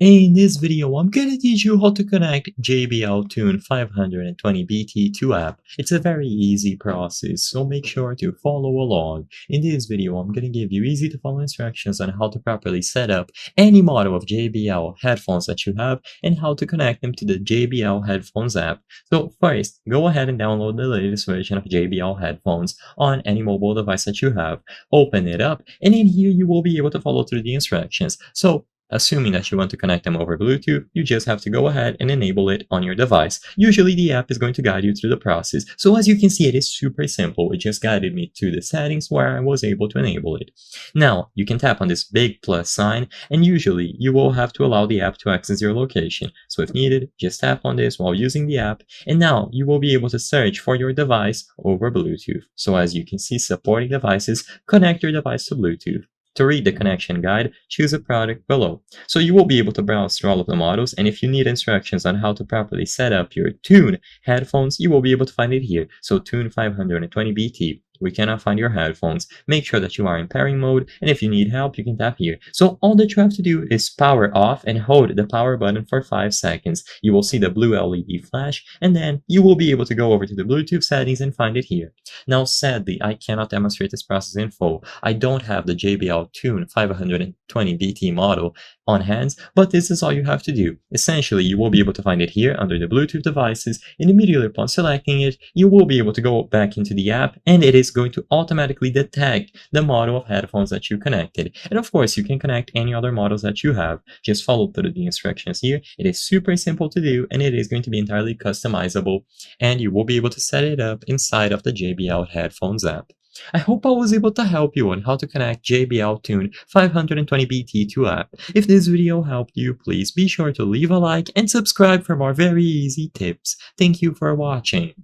In this video, I'm gonna teach you how to connect JBL Tune 520BT to app. It's a very easy process, so make sure to follow along. In this video, I'm gonna give you easy to follow instructions on how to properly set up any model of JBL headphones that you have and how to connect them to the JBL headphones app. So first, go ahead and download the latest version of JBL headphones on any mobile device that you have. Open it up, and in here you will be able to follow through the instructions. So assuming that you want to connect them over Bluetooth, you just have to go ahead and enable it on your device. Usually the app is going to guide you through the process. So as you can see, it is super simple. It just guided me to the settings where I was able to enable it. Now, you can tap on this big plus sign, and usually you will have to allow the app to access your location. So if needed, just tap on this while using the app, and now you will be able to search for your device over Bluetooth. So as you can see, supporting devices, connect your device to Bluetooth. To read the connection guide, choose a product below. So you will be able to browse through all of the models, and if you need instructions on how to properly set up your Tune headphones, you will be able to find it here. So Tune 520BT. We cannot find your headphones. Make sure that you are in pairing mode, and if you need help, you can tap here. So all that you have to do is power off and hold the power button for 5 seconds. You will see the blue LED flash, and then you will be able to go over to the Bluetooth settings and find it here. Now, sadly, I cannot demonstrate this process in full. I don't have the JBL Tune 520BT model on hands, but this is all you have to do. Essentially, you will be able to find it here under the Bluetooth devices, and immediately upon selecting it, you will be able to go back into the app, and it is going to automatically detect the model of headphones that you connected. And of course, you can connect any other models that you have. Just follow through the instructions here. It is super simple to do, and it is going to be entirely customizable, and you will be able to set it up inside of the JBL headphones app. I hope I was able to help you on how to connect JBL Tune 520BT to app. If this video helped you, please be sure to leave a like and subscribe for more very easy tips. Thank you for watching.